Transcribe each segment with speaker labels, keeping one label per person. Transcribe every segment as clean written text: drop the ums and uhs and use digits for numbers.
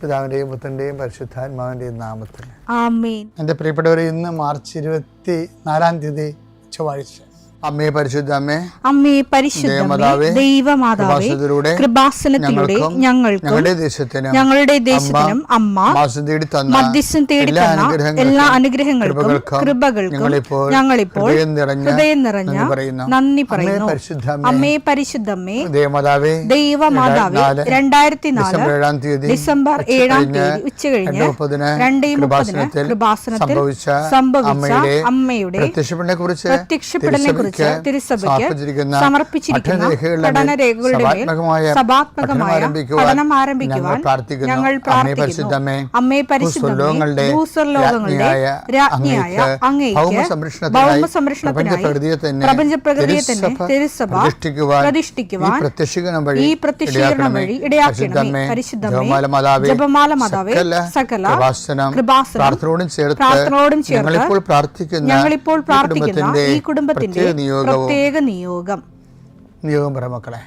Speaker 1: പിതാവിൻ്റെയും പുത്രൻ്റെയും പരിശുദ്ധാത്മാവിൻ്റെയും നാമത്തിൽ
Speaker 2: ആമേൻ.
Speaker 1: എൻ്റെ പ്രിയപ്പെട്ടവരെ, ഇന്ന് മാർച്ച് 24 ചൊവ്വാഴ്ച. അമ്മേ പരിശുദ്ധ അമ്മേ,
Speaker 2: അമ്മേ പരിശുദ്ധമേ, ദൈവമാതാവേ, കൃപാസനത്തിലൂടെ ഞങ്ങളുടെ ദേശത്തിനും അമ്മ മധ്യസ്ഥം തേടി തന്ന എല്ലാ അനുഗ്രഹങ്ങൾക്കും കൃപകൾക്കും ഞങ്ങളിപ്പോൾ ഹൃദയം നിറഞ്ഞ നന്ദി പറയുന്നു. അമ്മേ പരിശുദ്ധമേ, ദൈവമാതാവേ, 2004 ഡിസംബർ 7 ഉച്ചകഴിഞ്ഞ് 2:30 കൃപാസനത്തിൽ സംഭവിച്ച അമ്മയുടെ പ്രത്യക്ഷപ്പെടലിനെ കുറിച്ച് തിരുസഭയ്ക്ക് സമർപ്പിച്ചിരിക്കുന്ന പഠനരേഖകളുടെ മേൽ സഭാത്മകമായ പഠനം ആരംഭിക്കുവാൻ ഞങ്ങൾ പ്രാർത്ഥിക്കുന്നു. അമ്മേ പരിശുദ്ധമേ, ഭൂസ്വർലോകങ്ങളുടെ രാജ്ഞിയായ അങ്ങേയ്ക്ക് ഭൗമസംരക്ഷണത്തിനായി പ്രപഞ്ചപ്രകൃതിയെ തന്നെ തിരുസഭ പ്രതിഷ്ഠിക്കുവാൻ ഈ പ്രത്യക്ഷീകരണം വഴി ഇടയാക്കണമേ. പരിശുദ്ധമേ, ജപമാല മാതാവേ, സകല കൃപാസനം പ്രാർത്ഥനയോടും ചേർത്ത് ഞങ്ങളിപ്പോൾ പ്രാർത്ഥിക്കുന്ന ഈ കുടുംബത്തിന്റെ പ്രത്യേക നിയോഗം
Speaker 1: പറ മക്കളെ.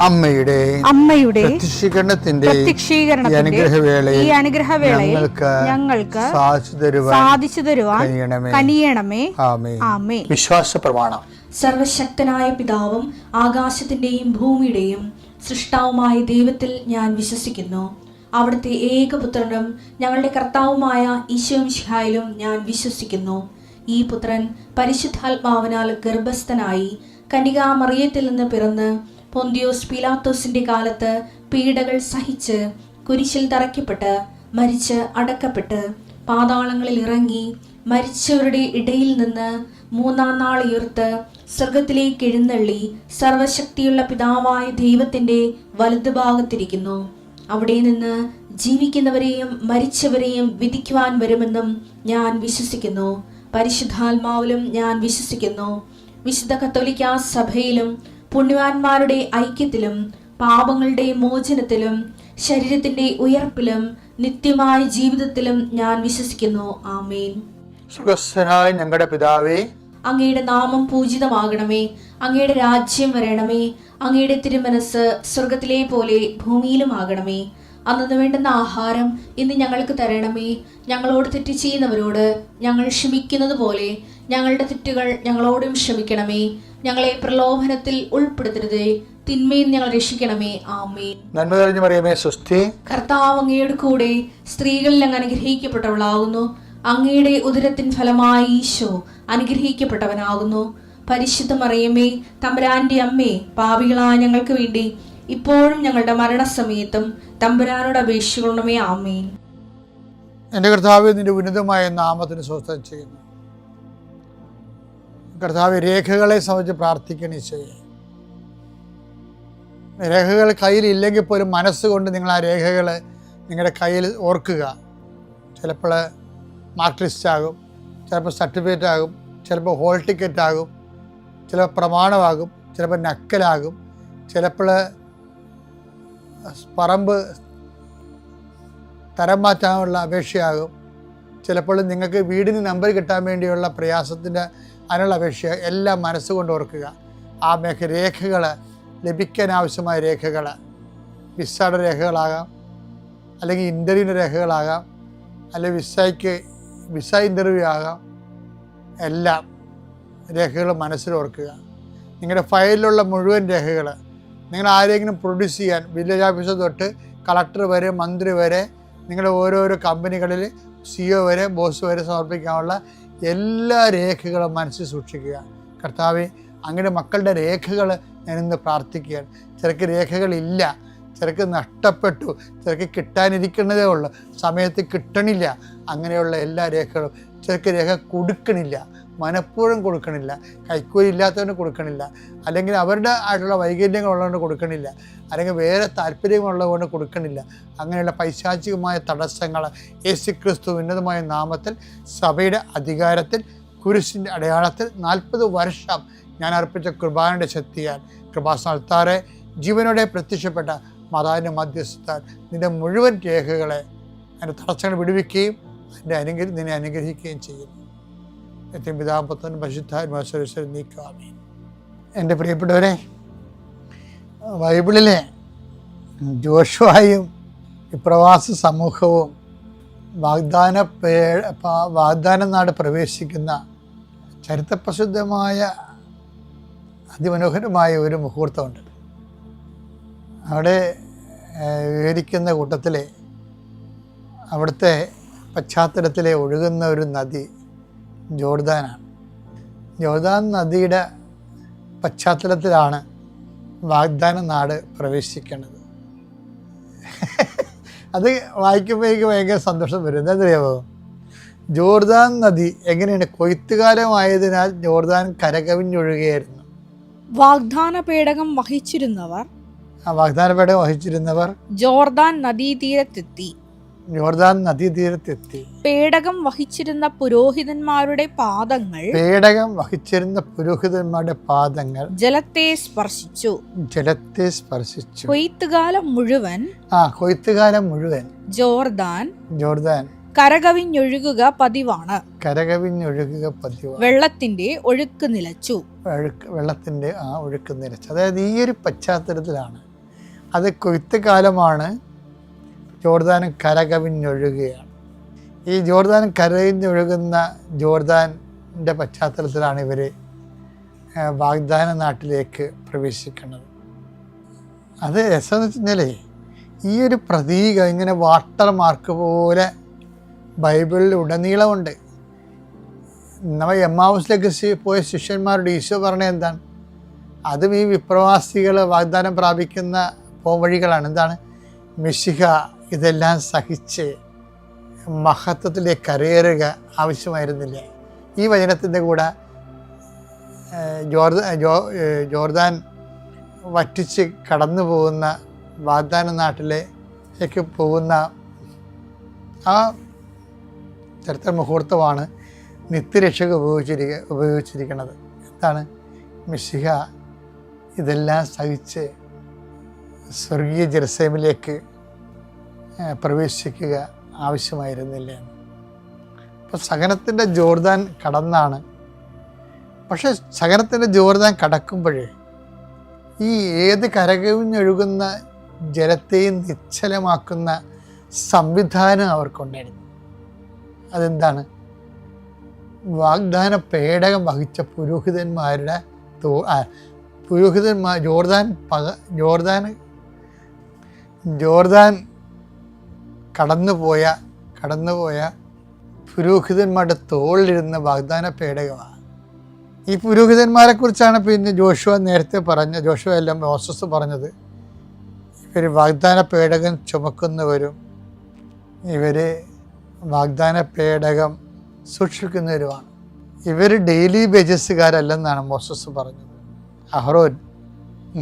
Speaker 1: അമ്മയുടെ പ്രത്യക്ഷീകരണത്തിന്റെ ഈ അനുഗ്രഹവേളയിൽ ഞങ്ങൾക്ക് സാധിച്ചു തരുവാൻ കനിയണമേ. ആമേൻ. വിശ്വാസ പ്രമാണം.
Speaker 3: സർവശക്തനായ പിതാവും ആകാശത്തിന്റെയും ഭൂമിയുടെയും സൃഷ്ടാവുമായ ദൈവത്തിൽ ഞാൻ വിശ്വസിക്കുന്നു. അവിടുത്തെ ഏകപുത്രനും ഞങ്ങളുടെ കർത്താവുമായ ഈശോമിശിഹായിലും ഞാൻ വിശ്വസിക്കുന്നു. ഈ പുത്രൻ പരിശുദ്ധാത്മാവിനാൽ ഗർഭസ്ഥനായി കന്യകാമറിയത്തിൽ നിന്ന് പിറന്ന് പൊന്തിയോസ് പീലാത്തോസിന്റെ കാലത്ത് പീഡകൾ സഹിച്ച് കുരിശിൽ തറയ്ക്കപ്പെട്ട് മരിച്ച് അടക്കപ്പെട്ട് പാതാളങ്ങളിൽ ഇറങ്ങി മരിച്ചവരുടെ ഇടയിൽ നിന്ന് 3-ാം നാൾ ഉയർത്ത് സ്വർഗത്തിലേക്ക് എഴുന്നള്ളി സർവശക്തിയുള്ള പിതാവായ ദൈവത്തിന്റെ വലതുഭാഗത്തിരിക്കുന്നു. അവിടെ നിന്ന് ജീവിക്കുന്നവരെയും മരിച്ചവരെയും വിധിക്കുവാൻ വരുമെന്നും ഞാൻ വിശ്വസിക്കുന്നു. പരിശുദ്ധാത്മാവിലും ഞാൻ വിശ്വസിക്കുന്നു. വിശുദ്ധ കത്തോലിക്കാ സഭയിലും പുണ്യവാന്മാരുടെ ഐക്യത്തിലും പാപങ്ങളുടെ മോചനത്തിലും ശരീരത്തിന്റെ ഉയർപ്പിലും നിത്യമായ ജീവിതത്തിലും ഞാൻ വിശ്വസിക്കുന്നു. ആമേൻ.
Speaker 1: സ്വർഗ്ഗസ്ഥനായ ഞങ്ങളുടെ പിതാവേ,
Speaker 3: അങ്ങയുടെ നാമം പൂജിതമാകണമേ. അങ്ങയുടെ രാജ്യം വരണമേ. അങ്ങയുടെ തിരുമനസ് സ്വർഗത്തിലെ പോലെ ഭൂമിയിലും ആകണമേ. അന്നു വേണ്ടുന്ന ആഹാരം ഇന്ന് ഞങ്ങൾക്ക് തരണമേ. ഞങ്ങളോട് തെറ്റ് ചെയ്യുന്നവരോട് ഞങ്ങൾ ക്ഷമിക്കുന്നത് പോലെ ഞങ്ങളുടെ തെറ്റുകൾ ഞങ്ങളോടും ക്ഷമിക്കണമേ. ഞങ്ങളെ പ്രലോഭനത്തിൽ ഉൾപ്പെടുത്തരുതേ, തിന്മയിൽ ഞങ്ങൾ രക്ഷിക്കണമേ. ആമേൻ.
Speaker 1: നന്മ നിറഞ്ഞ മറിയമേ, സ്വസ്തി.
Speaker 3: കർത്താവ് അങ്ങയുടെ കൂടെ സ്ത്രീകളിൽ അങ്ങ് അനുഗ്രഹിക്കപ്പെട്ടവളാകുന്നു. അങ്ങയുടെ ഉദരത്തിൻ ഫലമായി ഈശോ അനുഗ്രഹിക്കപ്പെട്ടവനാകുന്നു. പരിശുദ്ധ മറിയമേ, തമ്പുരാന്റെ അമ്മേ, പാപികളായ ഞങ്ങൾക്ക് വേണ്ടി ഇപ്പോഴും ഞങ്ങളുടെ മരണസമയത്തും തമ്പുരാനോട് അപേക്ഷിക്കണമേ. ആമേൻ.
Speaker 1: എൻ്റെ കർത്താവേ, നിന്റെ ഉന്നതമായ നാമത്തിന് സ്വസ്ഥം ചെയ്യുന്നു. കർത്താവ്, രേഖകളെ സംബന്ധിച്ച് പ്രാർത്ഥിക്കണം. ഈശോയെ, രേഖകൾ കയ്യിലില്ലെങ്കിൽ പോലും മനസ്സുകൊണ്ട് നിങ്ങൾ ആ രേഖകൾ നിങ്ങളുടെ കയ്യിൽ ഓർക്കുക. ചിലപ്പോൾ മാർക്ക് ലിസ്റ്റ് ആകും, ചിലപ്പോൾ സർട്ടിഫിക്കറ്റ് ആകും, ചിലപ്പോൾ ഹോൾ ടിക്കറ്റ് ആകും, ചിലപ്പോൾ പ്രമാണമാകും, ചിലപ്പോൾ നക്കലാകും, ചിലപ്പോൾ പറമ്പ് തരം മാറ്റാനുള്ള അപേക്ഷയാകും, ചിലപ്പോൾ നിങ്ങൾക്ക് വീടിന് നമ്പർ കിട്ടാൻ വേണ്ടിയുള്ള പ്രയാസത്തിൻ്റെ അതിനുള്ള അപേക്ഷ. എല്ലാം മനസ്സുകൊണ്ട് ഓർക്കുക. ആ രേഖകൾ ലഭിക്കാൻ ആവശ്യമായ രേഖകൾ വിസയുടെ രേഖകളാകാം, അല്ലെങ്കിൽ ഇൻ്റർവ്യൂവിൻ്റെ രേഖകളാകാം, അല്ലെങ്കിൽ വിസ ഇൻ്റർവ്യൂ ആകാം. എല്ലാം രേഖകൾ മനസ്സിൽ ഓർക്കുക. നിങ്ങളുടെ ഫയലിലുള്ള മുഴുവൻ രേഖകൾ നിങ്ങൾ ആരെങ്കിലും പ്രൊഡ്യൂസ് ചെയ്യാൻ വില്ലേജ് ഓഫീസർ തൊട്ട് കളക്ടർ വരെ മന്ത്രി വരെ നിങ്ങളുടെ ഓരോരോ കമ്പനികളിൽ CEO വരെ ബോസ് വരെ സമർപ്പിക്കാനുള്ള എല്ലാ രേഖകളും മനസ്സിൽ സൂക്ഷിക്കുക. കർത്താവേ, അങ്ങയുടെ മക്കളുടെ രേഖകൾ ഞാനിന്ന് പ്രാർത്ഥിക്കുകയാണ്. ചിലക്ക് രേഖകളില്ല, ചിലക്ക് നഷ്ടപ്പെട്ടു, ചിലക്ക് കിട്ടാനിരിക്കുന്നതേ ഉള്ളൂ, സമയത്ത് കിട്ടണില്ല. അങ്ങനെയുള്ള എല്ലാ രേഖകളും, ചിലക്ക് രേഖ കൊടുക്കണില്ല, മനഃപൂർവ്വം കൊടുക്കണില്ല, കൈക്കൂലി ഇല്ലാത്തവന് കൊടുക്കണില്ല, അല്ലെങ്കിൽ അവരുടെ ആയിട്ടുള്ള വൈകല്യങ്ങളുള്ളതുകൊണ്ട് കൊടുക്കണില്ല, അല്ലെങ്കിൽ വേറെ താല്പര്യമുള്ളതുകൊണ്ട് കൊടുക്കണില്ല. അങ്ങനെയുള്ള പൈശാചികമായ തടസ്സങ്ങൾ യേശുക്രിസ്തു ഉന്നതമായ നാമത്തിൽ സഭയുടെ അധികാരത്തിൽ കുരിശിൻ്റെ അടയാളത്തിൽ 40 വർഷം ഞാൻ അർപ്പിച്ച കൃപാനയുടെ ശക്തിയാൽ കൃപാസ്ഥാനത്താറെ ജീവനോടെ പ്രത്യക്ഷപ്പെട്ട മാതാവിൻ്റെ മധ്യസ്ഥത്താൽ നിൻ്റെ മുഴുവൻ രേഖകളെ അതിൻ്റെ തടസ്സങ്ങൾ വിടുവിക്കുകയും നിന്നെ അനുഗ്രഹിക്കുകയും ചെയ്യുന്നു. നിത്യം പിതാവും പുത്രനും പരിശുദ്ധാത്മാവും നീക്കാമേൻ. എൻ്റെ പ്രിയപ്പെട്ടവരെ, ബൈബിളിലെ ജോഷുവയും വിപ്രവാസ സമൂഹവും വാഗ്ദാന നാട് പ്രവേശിക്കുന്ന ചരിത്രപ്രസിദ്ധമായ അതിമനോഹരമായ ഒരു മുഹൂർത്തമുണ്ട്. അവിടെ വിവരിക്കുന്ന കൂട്ടത്തിലെ അവിടുത്തെ പശ്ചാത്തലത്തിലെ ഒഴുകുന്ന ഒരു നദി ജോർദാനാണ്. ജോർദാൻ നദിയുടെ പശ്ചാത്തലത്തിലാണ് വാഗ്ദാന നാട് പ്രവേശിക്കേണ്ടത്. അത് വായിക്കുമ്പോൾ എനിക്ക് ഭയങ്കര സന്തോഷം വരും. എന്താണെന്നറിയാമോ? ജോർദാൻ നദി എങ്ങനെയാണ്? കൊയ്ത്തുകാലമായതിനാൽ ജോർദാൻ കരകവിഞ്ഞൊഴുകയായിരുന്നു.
Speaker 2: വാഗ്ദാന പേടകം വഹിച്ചിരുന്നവർ
Speaker 1: ജോർദാൻ നദീതീരത്തെത്തി.
Speaker 2: പേടകം വഹിച്ചിരുന്ന പുരോഹിതന്മാരുടെ പാദങ്ങൾ ജലത്തെ സ്പർശിച്ചു. കൊയ്ത്തുകാലം മുഴുവൻ ജോർദാൻ കരകവിഞ്ഞൊഴുകുക പതിവാണ്. വെള്ളത്തിന്റെ ഒഴുക്ക് നിലച്ചു.
Speaker 1: അതായത് ഈ ഒരു പശ്ചാത്തലത്തിലാണ്, അത് കൊയ്ത്തുകാലമാണ്, ജോർദാൻ കരകവിഞ്ഞൊഴുകുകയാണ്. ഈ ജോർദാൻ കരകവിഞ്ഞൊഴുകുന്ന ജോർദാൻ്റെ പശ്ചാത്തലത്തിലാണ് ഇവർ വാഗ്ദാന നാട്ടിലേക്ക് പ്രവേശിക്കുന്നത്. അത് രസമെന്ന് വെച്ച് കഴിഞ്ഞാൽ ഈ ഒരു പ്രതീകം ഇങ്ങനെ വാട്ടർ മാർക്ക് പോലെ ബൈബിളിൽ ഉടനീളമുണ്ട്. നമ്മൾ എമ്മാവുസിലേക്ക് പോയ ശിഷ്യന്മാരുടെ ഈശോ പറഞ്ഞ എന്താണ്? അതും ഈ വിപ്രവാസികൾ വാഗ്ദാനം പ്രാപിക്കുന്ന പോംവഴികളാണ്. എന്താണ്? മിശിഹ ഇതെല്ലാം സഹിച്ച് മഹത്വത്തിലേക്ക് കരയേറുക ആവശ്യമായിരുന്നില്ല. ഈ വചനത്തിൻ്റെ കൂടെ ജോർദാൻ വറ്റിച്ച് കടന്നു പോകുന്ന വാഗ്ദാന നാട്ടിലേക്ക് പോകുന്ന ആ ചരിത്ര മുഹൂർത്തമാണ് നിത്യരക്ഷക ഉപയോഗിച്ചിരിക്കുന്നത്. എന്താണ്? മിശിഹ ഇതെല്ലാം സഹിച്ച് സ്വർഗീയ ജെറുസലേമിലേക്ക് പ്രവേശിക്കുക ആവശ്യമായിരുന്നില്ല. അപ്പോൾ സഹനത്തിൻ്റെ ജോർദാൻ കടന്നാണ്. പക്ഷെ സഹനത്തിൻ്റെ ജോർദാൻ കടക്കുമ്പോഴേ ഈ ഏത് കരകവിഞ്ഞൊഴുകുന്ന ജലത്തെയും നിശ്ചലമാക്കുന്ന സംവിധാനം അവർക്കുണ്ടായിരുന്നു. അതെന്താണ്? വാഗ്ദാന പേടകം വഹിച്ച പുരോഹിതന്മാർ ജോർദാൻ കടന്നുപോയ പുരോഹിതന്മാരുടെ തോളിലിരുന്ന വാഗ്ദാന പേടകമാണ്. ഈ പുരോഹിതന്മാരെ കുറിച്ചാണ് പിന്നെ ജോഷുവ എല്ലാം മോസസ് പറഞ്ഞത്. ഇവർ വാഗ്ദാന പേടകം ചുമക്കുന്നവരും ഇവർ വാഗ്ദാന പേടകം സൂക്ഷിക്കുന്നവരുമാണ്. ഇവർ ഡെയിലി ബേജസുകാരല്ലെന്നാണ് മോസസ് പറഞ്ഞത്. അഹ്റോൻ,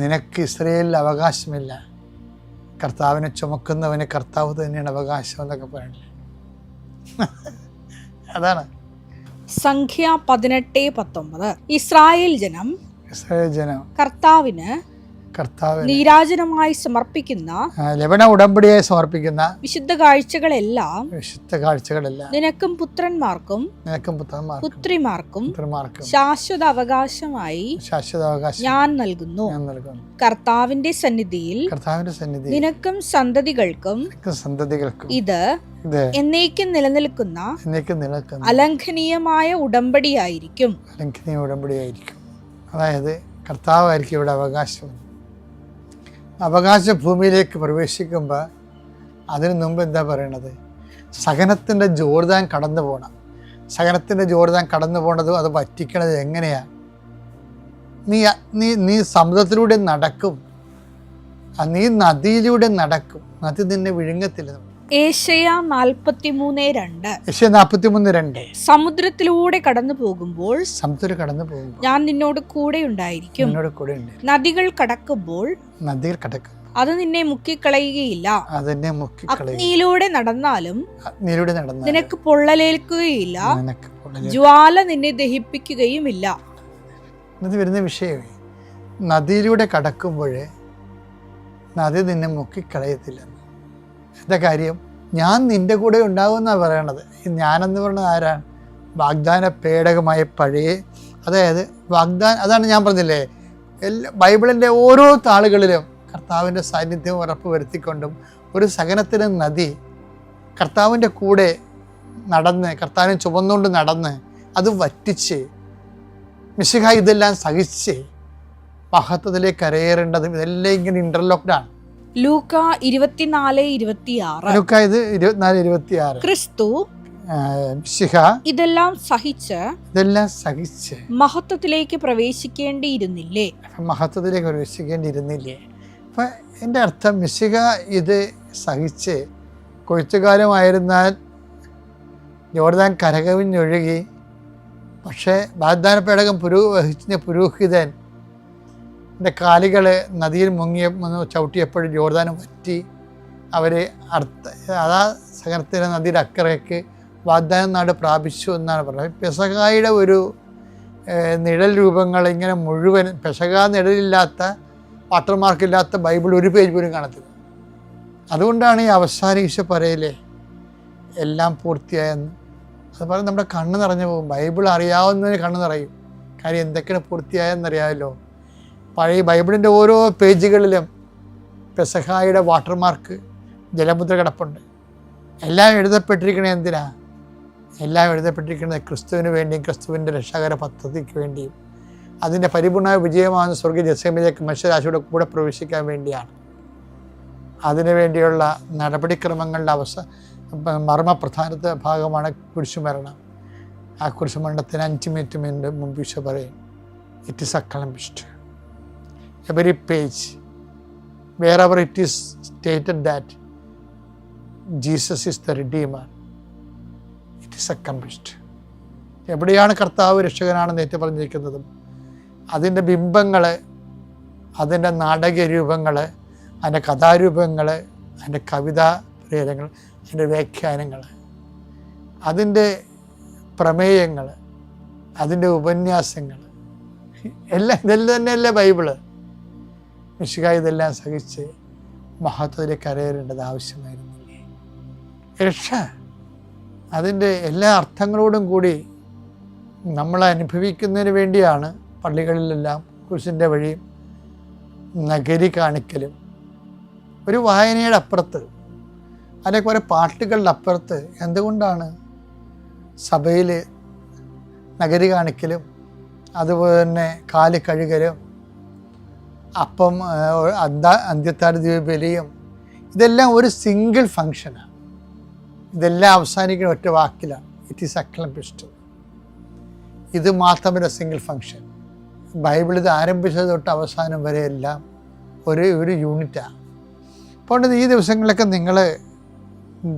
Speaker 1: നിനക്ക് ഇസ്രയേലിൽ അവകാശമില്ല, കർത്താവിനെ ചുമക്കുന്നവന് കർത്താവ് തന്നെയാണ് അവകാശം എന്നൊക്കെ പറയണില്ലേ? അതാണ്
Speaker 2: സംഖ്യ 18:19. ഇസ്രായേൽ ജനം കർത്താവിന് നീരാജനമായി സമർപ്പിക്കുന്ന
Speaker 1: ലബന ഉടമ്പടിയായി സമർപ്പിക്കുന്ന
Speaker 2: വിശുദ്ധ കാഴ്ചകളെല്ലാം നിനക്കും പുത്രന്മാർക്കും പുത്രിമാർക്കും ശാശ്വത അവകാശമായി ഞാൻ നൽകുന്നു. കർത്താവിന്റെ സന്നിധിയിൽ നിനക്കും സന്തതികൾക്കും ഇത് എന്നേക്കും നിലനിൽക്കുന്ന അലംഘനീയമായ ഉടമ്പടിയായിരിക്കും.
Speaker 1: അതായത് കർത്താവായിരിക്കും ഇവിടെ അവകാശ ഭൂമിയിലേക്ക് പ്രവേശിക്കുമ്പോൾ അതിനു മുമ്പ് എന്താ പറയണത്? സഹനത്തിൻ്റെ ജോർദാൻ കടന്നു പോകണം. സഹനത്തിൻ്റെ ജോർദാൻ കടന്നു പോകണത് അത് വറ്റിക്കണത് എങ്ങനെയാണ്? നീ സമുദ്രത്തിലൂടെ നടക്കും, നീ നദിയിലൂടെ നടക്കും, നദി നിന്നെ വിഴുങ്ങത്തില്ല.
Speaker 2: ഏശയ്യാ 43:2.
Speaker 1: ഏശയ്യാ 43:2.
Speaker 2: സമുദ്രത്തിലൂടെ കടന്നു പോകുമ്പോൾ ഞാൻ നിന്നോട് കൂടെ ഉണ്ടായിരിക്കും. നദികൾ കടക്കുമ്പോൾ അത് നിന്നെ മുക്കിക്കളയുകയില്ല. അഗ്നിയിലൂടെ നടന്നാലും നിനക്ക് പൊള്ളലേൽക്കുകയില്ല. ജ്വാല നിന്നെ ദഹിപ്പിക്കുകയുമില്ല.
Speaker 1: ഇത് വരുന്ന വിഷയമേ, നദിയിലൂടെ കടക്കുമ്പോൾ നദി നിന്നെ മുക്കിക്കളയത്തില്ല. എന്താ കാര്യം? ഞാൻ നിന്റെ കൂടെ ഉണ്ടാകുമെന്നാണ് പറയണത്. ഈ ഞാനെന്ന് പറയുന്നത് ആരാണ്? വാഗ്ദാന പേടകമായ പഴയ, അതായത് അതാണ് ഞാൻ പറഞ്ഞില്ലേ, ബൈബിളിൻ്റെ ഓരോ താളുകളിലും കർത്താവിൻ്റെ സാന്നിധ്യം ഉറപ്പ് വരുത്തിക്കൊണ്ടും ഒരു സഹനത്തിന് നദി കർത്താവിൻ്റെ കൂടെ നടന്ന്, കർത്താവിനെ ചുമന്നുകൊണ്ട് നടന്ന് അത് വറ്റിച്ച് മിശിഹ ഇതെല്ലാം സഹിച്ച് മഹത്വത്തിലേക്ക് കരയേറേണ്ടതും ഇതെല്ലാം ഇങ്ങനെ ഇന്റർലോക്ക്ഡാണ്.
Speaker 2: ലൂക്ക 24:26.
Speaker 1: ലൂക്ക 24:26.
Speaker 2: ക്രിസ്തു ഇതെല്ലാം സഹിച്ച് മഹത്വത്തിലേക്ക് പ്രവേശിക്കേണ്ടിയിരുന്നില്ലേ?
Speaker 1: അപ്പം എൻ്റെ അർത്ഥം, മിശിഹ ഇത് സഹിച്ച് കൊയ്ത്തുകാലമായിരുന്നാൽ യോർദാൻ കരകവിഞ്ഞൊഴുകി. പക്ഷേ വാഗ്ദാന പേടകം വഹിച്ച പുരോഹിതൻ എൻ്റെ കാലുകൾ നദിയിൽ ചവിട്ടിയപ്പോഴും യോർദാനും വറ്റി. അവർ അതാ സഹനത്തിൻ്റെ നദിയുടെ അക്കരയ്ക്ക് വാഗ്ദാന നാട് പ്രാപിച്ചു എന്നാണ് പറഞ്ഞത്. പെസഹായുടെ ഒരു നിഴൽ രൂപങ്ങൾ ഇങ്ങനെ മുഴുവൻ, പെസഹ നിഴലില്ലാത്ത, വാട്ടർമാർക്കില്ലാത്ത ബൈബിൾ ഒരു പേജ് പോലും കാണത്തില്ല. അതുകൊണ്ടാണ് ഈ അവസാനം ഈശോ പറയലേ എല്ലാം പൂർത്തിയായെന്ന്. അത് പറഞ്ഞ് നമ്മുടെ കണ്ണ് നിറഞ്ഞു പോകും. ബൈബിൾ അറിയാവുന്നതിന് കണ്ണ് നിറയും. കാര്യം എന്തൊക്കെയാണ് പൂർത്തിയായെന്നറിയാമല്ലോ. പഴയ ബൈബിളിൻ്റെ ഓരോ പേജുകളിലും പെസഹായുടെ വാട്ടർമാർക്ക്, ജലമുദ്ര കിടപ്പുണ്ട്. എല്ലാം എഴുതപ്പെട്ടിരിക്കണത് എന്തിനാ? എല്ലാം എഴുതപ്പെട്ടിരിക്കുന്നത് ക്രിസ്തുവിന് വേണ്ടിയും ക്രിസ്തുവിൻ്റെ രക്ഷാകര പദ്ധതിക്ക് വേണ്ടിയും അതിൻ്റെ പരിപൂർണ വിജയമാകുന്ന സ്വർഗ്ഗീയ ജെറുസലേമിലേക്ക് മനുഷ്യരാശിയുടെ കൂടെ പ്രവേശിക്കാൻ വേണ്ടിയാണ്. അതിനുവേണ്ടിയുള്ള നടപടിക്രമങ്ങളുടെ മർമ്മപ്രധാനത്തെ ഭാഗമാണ് കുരിശുമരണം. ആ കുരിശുമരണത്തിന് 5 മിനിറ്റ് മുമ്പ് ഈശോ പറയും, it is accomplished. Every page wherever it is stated that Jesus is the Redeemer, it is accomplished. എവിടെയാണ് കർത്താവ് രക്ഷകനാണെന്ന് ഏറ്റു പറഞ്ഞിരിക്കുന്നതും അതിൻ്റെ ബിംബങ്ങൾ, അതിൻ്റെ നാടകീയ രൂപങ്ങൾ, അതിൻ്റെ കഥാരൂപങ്ങൾ, അതിൻ്റെ കവിതാ പ്രേരങ്ങൾ, അതിൻ്റെ വ്യാഖ്യാനങ്ങൾ, അതിൻ്റെ പ്രമേയങ്ങൾ, അതിൻ്റെ ഉപന്യാസങ്ങൾ ഇതെല്ലാം തന്നെയല്ലേ ബൈബിള്. മിശിഹ ഇതെല്ലാം സഹിച്ച് മഹത്വത്തിലേക്ക് കരയേറേണ്ടത് ആവശ്യമായിരുന്നില്ലേ? രക്ഷ അതിൻ്റെ എല്ലാ അർത്ഥങ്ങളോടും കൂടി നമ്മൾ അനുഭവിക്കുന്നതിന് വേണ്ടിയാണ് പള്ളികളിലെല്ലാം കുരിശിൻ്റെ വഴിയും നഗരി കാണിക്കലും. ഒരു വായനയുടെ അപ്പുറത്ത്, അല്ലെങ്കിൽ കുറേ പാട്ടുകളുടെ അപ്പുറത്ത് എന്തുകൊണ്ടാണ് സഭയിൽ നഗരി കാണിക്കലും അതുപോലെ തന്നെ കാല് കഴുകലും അപ്പം അന്ത്യത്താഴ ബലിയും ഇതെല്ലാം ഒരു സിംഗിൾ ഫങ്ഷനാണ്. ഇതെല്ലാം അവസാനിക്കുന്ന ഒറ്റ വാക്കിലാണ്, ഇറ്റ് ഈസ് അക്ലംപിസ്റ്റ്. ഇത് മാത്രമല്ല സിംഗിൾ ഫങ്ഷൻ. ബൈബിൾ ഇത് ആരംഭിച്ചത് തൊട്ട് അവസാനം വരെ എല്ലാം ഒരു യൂണിറ്റാണ്. അപ്പോൾ ഈ ദിവസങ്ങളിലൊക്കെ നിങ്ങൾ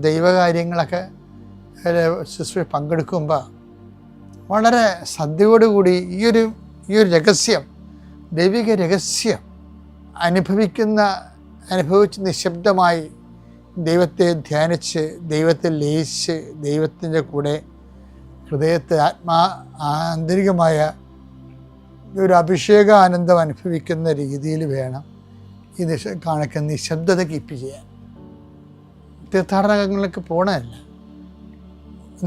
Speaker 1: ദൈവകാര്യങ്ങളൊക്കെ ശുശ്രൂഷ പങ്കെടുക്കുമ്പോൾ വളരെ ശ്രദ്ധയോടുകൂടി ഈ ഒരു രഹസ്യം, ദൈവിക രഹസ്യം അനുഭവിച്ച് നിശബ്ദമായി ദൈവത്തെ ധ്യാനിച്ച്, ദൈവത്തെ ലയിച്ച്, ദൈവത്തിൻ്റെ കൂടെ ഹൃദയത്തെ ആന്തരികമായ ഒരു അഭിഷേകാനന്ദം അനുഭവിക്കുന്ന രീതിയിൽ വേണം ഈ കാണിക്കുന്ന നിശബ്ദത കീപ്പ് ചെയ്യാൻ. തീർത്ഥാടനങ്ങൾക്ക് പോകണമല്ല.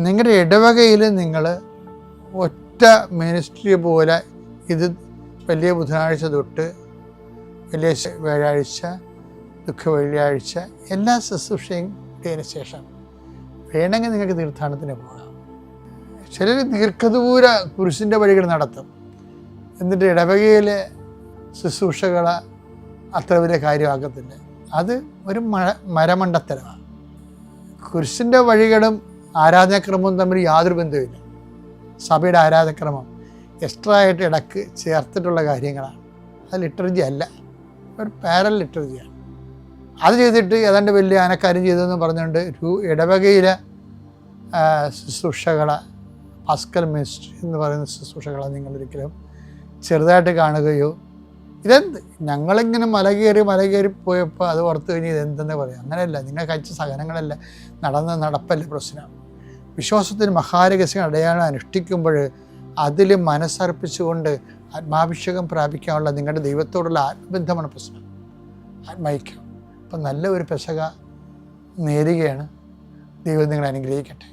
Speaker 1: നിങ്ങളുടെ ഇടവകയിൽ നിങ്ങൾ ഒറ്റ മിനിസ്ട്രി പോലെ ഇത് വലിയ ബുധനാഴ്ച തൊട്ട് വലിയ വ്യാഴാഴ്ച, ദുഃഖ വെള്ളിയാഴ്ച എല്ലാ ശുശ്രൂഷയും കിട്ടിയതിന് ശേഷം വേണമെങ്കിൽ നിങ്ങൾക്ക് തീർത്ഥാടനത്തിന് പോകാം. ചിലർ ദീർഘദൂര കുരിശിൻ്റെ വഴികൾ നടത്തും. എന്നിട്ട് ഇടവകയിലെ ശുശ്രൂഷകൾ അത്ര വലിയ കാര്യമാക്കത്തില്ല. അത് ഒരു മരമണ്ടത്തരമാണ്. കുരിശിൻ്റെ വഴികളും ആരാധനാക്രമവും തമ്മിൽ യാതൊരു ബന്ധവുമില്ല. സഭയുടെ ആരാധനാക്രമം എക്സ്ട്രാ ആയിട്ട് ഇടക്ക് ചേർത്തിട്ടുള്ള കാര്യങ്ങളാണ്. അത് ലിറ്റർജി അല്ല, ഒരു പാരൽ ലിറ്റർജിയാണ്. അത് ചെയ്തിട്ട് ഏതാണ്ട് വലിയ ആനക്കാര്യം ചെയ്തതെന്ന് പറഞ്ഞുകൊണ്ട് ഇടവകയിലെ ശുശ്രൂഷകളെ, പാസ്കൽ മിനിസ്ട്രി എന്ന് പറയുന്ന ശുശ്രൂഷകളെ നിങ്ങളൊരിക്കലും ചെറുതായിട്ട് കാണുകയോ ഇതെന്ത് ഞങ്ങളിങ്ങനെ മല കയറി പോയപ്പോൾ അത് ഓർത്ത് കഴിഞ്ഞ് ഇതെന്തെന്ന് പറയാം. അങ്ങനെയല്ല. നിങ്ങൾ കഴിച്ച സഹനങ്ങളല്ല, നടപ്പല്ല പ്രശ്നം. വിശ്വാസത്തിന് മഹാരഹസ്യം അടയാളം അനുഷ്ഠിക്കുമ്പോൾ അതിൽ മനസ്സർപ്പിച്ചുകൊണ്ട് ആത്മാഭിഷേകം പ്രാപിക്കാനുള്ള നിങ്ങളുടെ ദൈവത്തോടുള്ള ആത്മബന്ധമാണ് പ്രശ്നം, ആത്മൈക്യം. അപ്പം നല്ല ഒരു പെസക നേരുകയാണ്. ദൈവം നിങ്ങളെ അനുഗ്രഹിക്കട്ടെ.